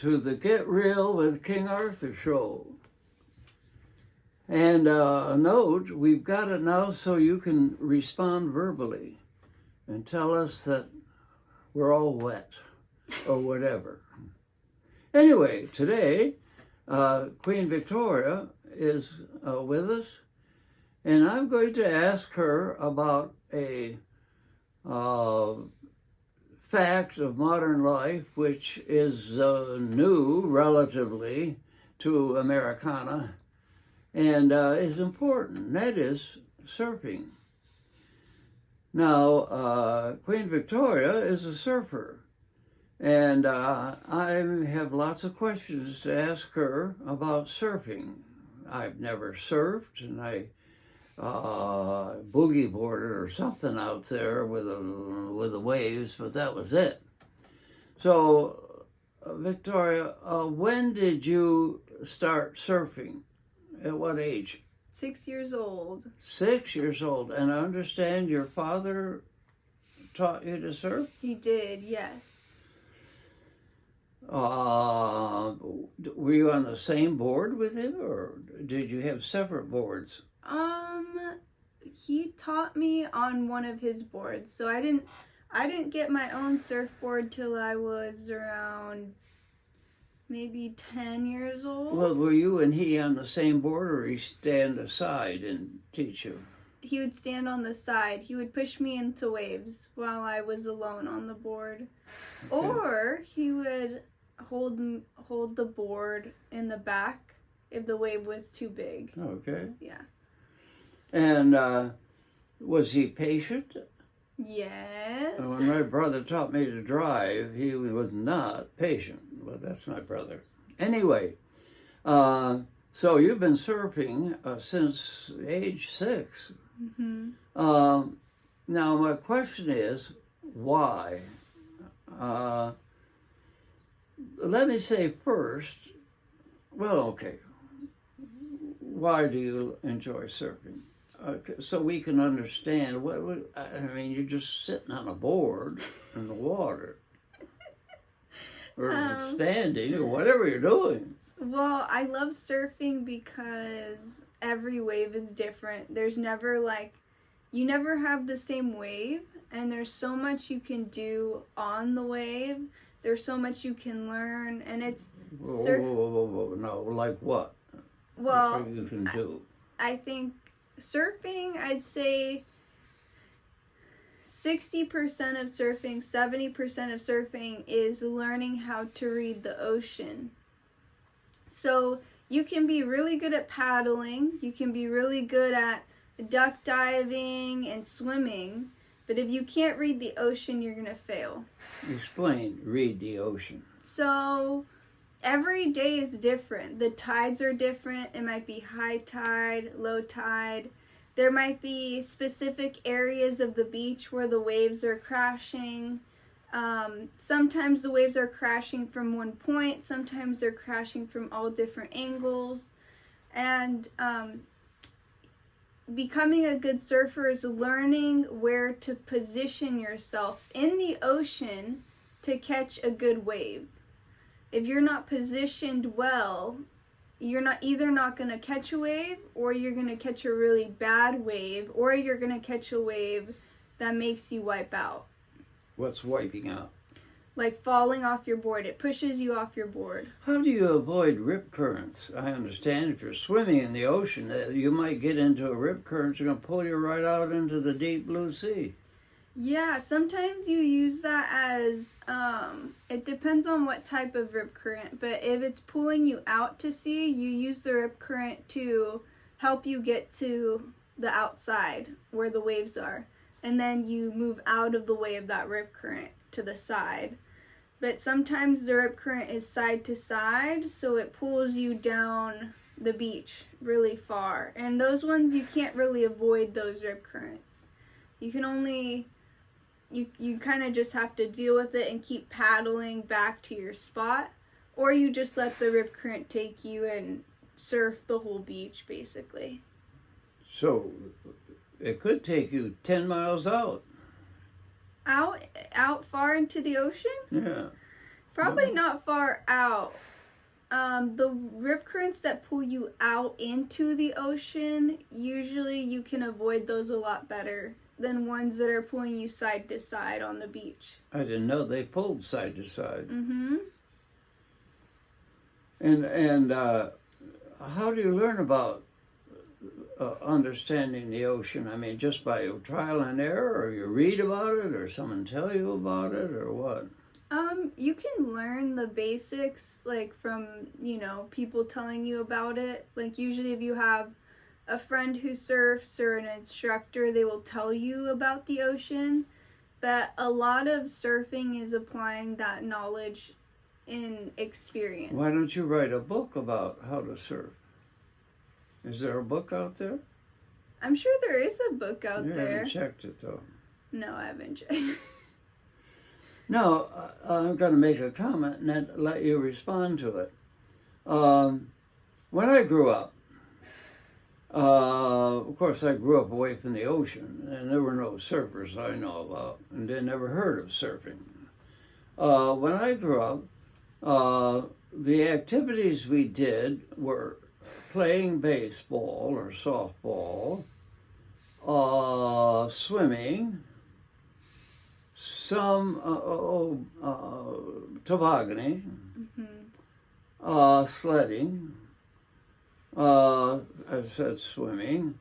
to the Get Real with King Arthur show. And a note, we've got it now so you can respond verbally and tell us that we're all wet or whatever. Anyway, today, Queen Victoria is with us, and I'm going to ask her about a fact of modern life, which is new relatively to Americana, and is important. That is surfing. Now, Queen Victoria is a surfer, and I have lots of questions to ask her about surfing. I've never surfed, and I boogie boarded or something out there with the waves, but that was it. So, Victoria, when did you start surfing? At what age? 6 years old. 6 years old. And I understand your father taught you to surf? He did, yes. Were you on the same board with him, or did you have separate boards? He taught me on one of his boards, so I didn't get my own surfboard till I was around maybe 10 years old. Well, were you and he on the same board, or he stand aside and teach you? He would stand on the side. He would push me into waves while I was alone on the board. Okay. Or he would hold the board in the back if the wave was too big. Okay. Yeah. And was he patient? Yes. When my brother taught me to drive, he was not patient. Well, that's my brother. Anyway, so you've been surfing since age 6. Mm-hmm. Now, my question is, why? Let me say first, well, okay, why do you enjoy surfing? So we can understand, you're just sitting on a board in the water, or standing, or whatever you're doing. Well, I love surfing because every wave is different. There's never you never have the same wave, and there's so much you can do on the wave. There's so much you can learn, and it's... Whoa, no, like what? Well, what you can do? I think surfing, I'd say 60% of surfing, 70% of surfing is learning how to read the ocean. So you can be really good at paddling, you can be really good at duck diving and swimming, but if you can't read the ocean, you're going to fail. Explain, read the ocean. So every day is different. The tides are different. It might be high tide, low tide. There might be specific areas of the beach where the waves are crashing. Sometimes the waves are crashing from one point. Sometimes they're crashing from all different angles. And becoming a good surfer is learning where to position yourself in the ocean to catch a good wave. If you're not positioned well, you're either not going to catch a wave, or you're going to catch a really bad wave, or you're going to catch a wave that makes you wipe out. What's wiping out? Like falling off your board. It pushes you off your board. How do you avoid rip currents? I understand if you're swimming in the ocean, you might get into a rip current that's going to pull you right out into the deep blue sea. Yeah, sometimes you use that as, it depends on what type of rip current, but if it's pulling you out to sea, you use the rip current to help you get to the outside where the waves are, and then you move out of the way of that rip current to the side. But sometimes the rip current is side to side, so it pulls you down the beach really far, and those ones you can't really avoid those rip currents. You can only... You kind of just have to deal with it and keep paddling back to your spot, or you just let the rip current take you and surf the whole beach, basically. So it could take you 10 miles out. Out far into the ocean? Yeah. Probably not far out. The rip currents that pull you out into the ocean, usually you can avoid those a lot better than ones that are pulling you side to side on the beach. I didn't know they pulled side to side. Mm-hmm. And how do you learn about understanding the ocean? I mean, just by trial and error, or you read about it, or someone tell you about it, or what? You can learn the basics, like, from, people telling you about it. Like, usually if you have a friend who surfs or an instructor, they will tell you about the ocean. But a lot of surfing is applying that knowledge in experience. Why don't you write a book about how to surf? Is there a book out there? I'm sure there is a book out You there. haven't checked it, though. No, I haven't checked. No, I'm going to make a comment and then let you respond to it. When I grew up, of course, I grew up away from the ocean, and there were no surfers I know about, and they never heard of surfing. When I grew up, the activities we did were playing baseball or softball, swimming, some tobogganing, sledding, I said swimming,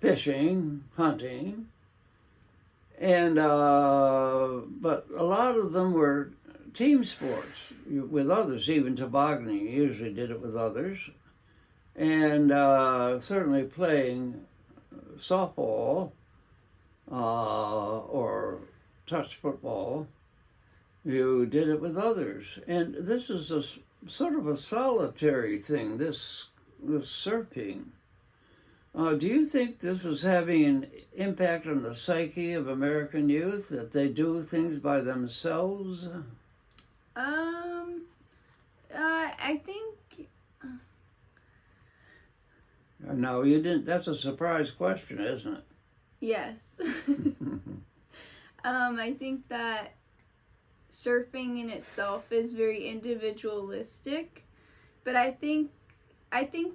fishing, hunting, and but a lot of them were team sports with others. Even tobogganing, you usually did it with others, and certainly playing softball or touch football, you did it with others. And this is a sort of a solitary thing, this surfing. Do you think this was having an impact on the psyche of American youth, that they do things by themselves? I think... No, you didn't. That's a surprise question, isn't it? Yes. I think that surfing in itself is very individualistic, but I think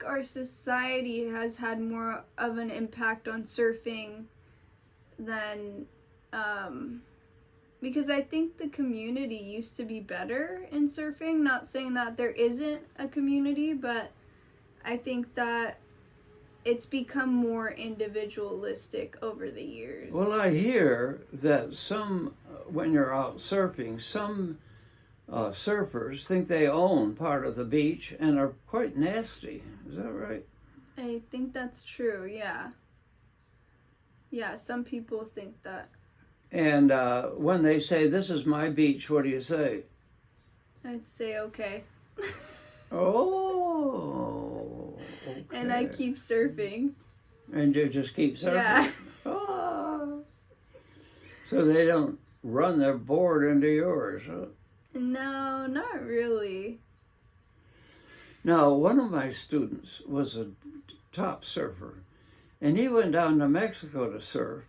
our society has had more of an impact on surfing than because I think the community used to be better in surfing. Not saying that there isn't a community, but I think that it's become more individualistic over the years. Well, I hear that when you're out surfing, some surfers think they own part of the beach and are quite nasty. Is that right? I think that's true, yeah. Yeah, some people think that. And when they say, "This is my beach," what do you say? I'd say, okay. Oh, okay. And I keep surfing. And you just keep surfing? Yeah. Oh. So they don't run their board into yours, huh? No, not really. Now, one of my students was a top surfer, and he went down to Mexico to surf,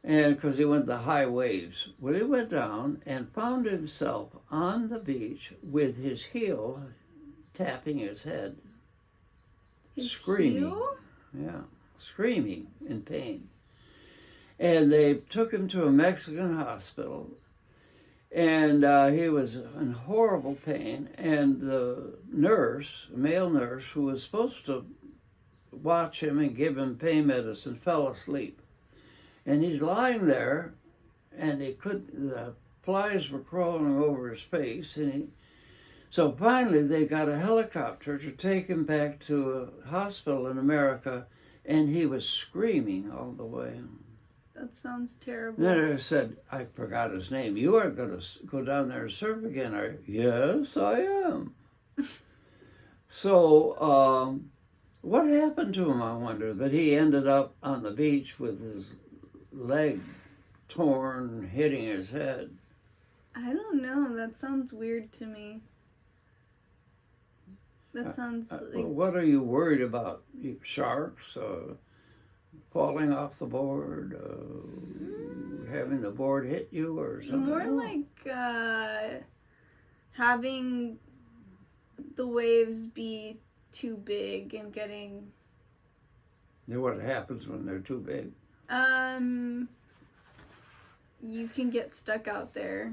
and because he went the high waves. Well, he went down and found himself on the beach with his heel tapping his head, screaming. Heel? Yeah, screaming in pain. And they took him to a Mexican hospital, and he was in horrible pain. And the nurse, male nurse, who was supposed to watch him and give him pain medicine, fell asleep. And he's lying there, and the flies were crawling over his face, so finally they got a helicopter to take him back to a hospital in America, and he was screaming all the way. That sounds terrible. Then I said, I forgot his name. "You aren't going to go down there and surf again, are you?" "Yes, I am." So, what happened to him, I wonder, that he ended up on the beach with his leg torn, hitting his head? I don't know. That sounds weird to me. That sounds like... What are you worried about? Sharks? falling off the board, having the board hit you or something? More like having the waves be too big and getting. Then what happens when they're too big? You can get stuck out there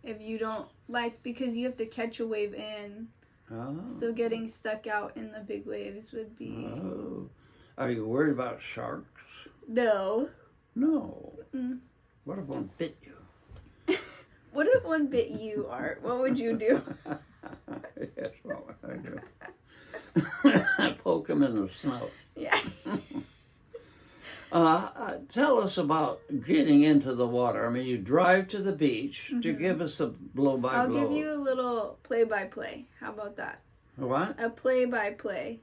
if you don't because you have to catch a wave in. Oh. So getting stuck out in the big waves would be. Oh. Are you worried about sharks? No. No. Mm. What if one bit you? What if one bit you, Art? What would you do? Yes, what would I do? I poke him in the snout. Yeah. Tell us about getting into the water. I mean, you drive to the beach. Mm-hmm. To give us a blow-by-blow. I'll give you a little play-by-play. How about that? What? A play-by-play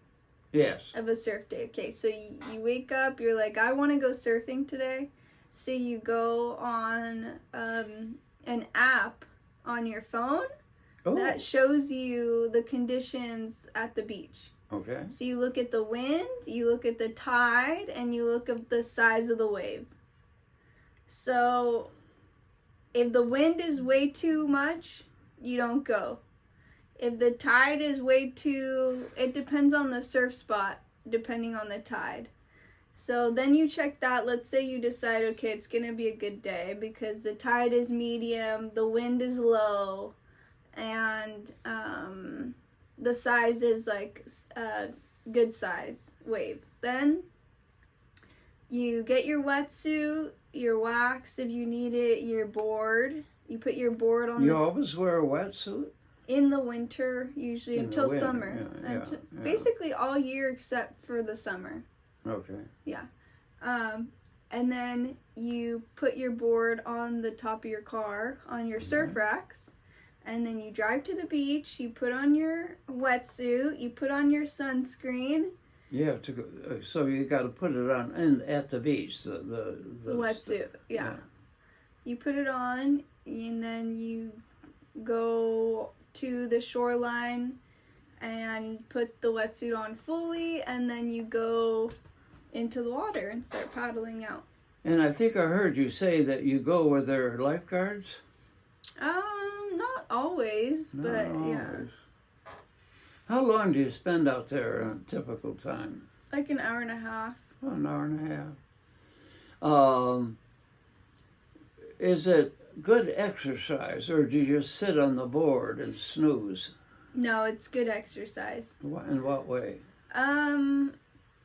Yes. of a surf day. Okay, so you wake up, you're like, I want to go surfing today. So you go on an app on your phone Oh, that shows you the conditions at the beach. okay. So you look at the wind, you look at the tide, and you look at the size of the wave. So if the wind is way too much, you don't go. If the tide is it depends on the surf spot, depending on the tide. So then you check that. Let's say you decide, okay, it's going to be a good day because the tide is medium, the wind is low, and the size is like a good size wave. Then you get your wetsuit, your wax if you need it, your board. You put your board on You always wear a wetsuit? in the winter, usually In the until winter, summer. yeah. Basically all year except for the summer. Okay. And then you put your board on the top of your car, on your surf racks, and then you drive to the beach, you put on your wetsuit, you put on your sunscreen. You have to go, so you got to put it on at the beach, the Wetsuit, yeah. You put it on, and then you go to the shoreline and put the wetsuit on fully, and then you go into the water and start paddling out. And I think I heard you say that you go with their lifeguards? Not always, but Not yeah. always. How long do you spend out there in a typical time? Like an hour and a half. Oh, an hour and a half. Is it good exercise, or do you just sit on the board and snooze? No, it's good exercise. In what way?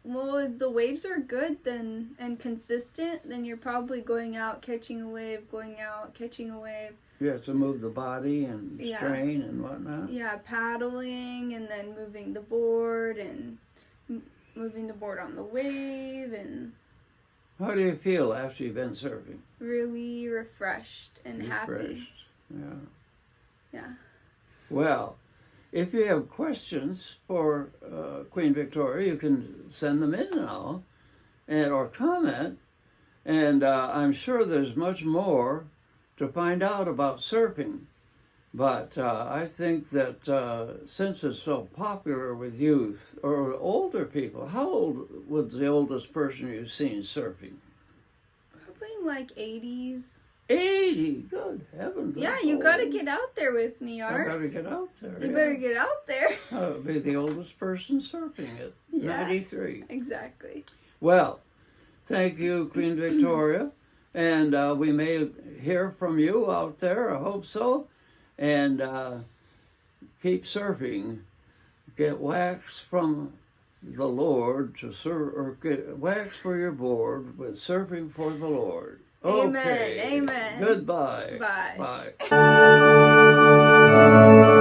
Well, if the waves are good and consistent, then you're probably going out, catching a wave, going out, catching a wave. You have to move the body and Yeah. strain and whatnot? Yeah, paddling and then moving the board and moving the board on the wave and How do you feel after you've been surfing? really refreshed and happy. Refreshed. Yeah. Yeah. Well, if you have questions for Queen Victoria, you can send them in now, or comment. And I'm sure there's much more to find out about surfing. But I think that since it's so popular with youth or older people, how old was the oldest person you've seen surfing? Probably like 80s. 80! Good heavens. Yeah, that's you old. gotta get out there with me, I Art. better get out there. You better get out there. I'll be the oldest person surfing at Yeah. 93. Exactly. Well, thank you, Queen Victoria. And we may hear from you out there. I hope so. And keep surfing. Get wax from the Lord to surf, or get wax for your board with surfing for the Lord. Amen. Okay. Amen. Goodbye. Bye. Bye.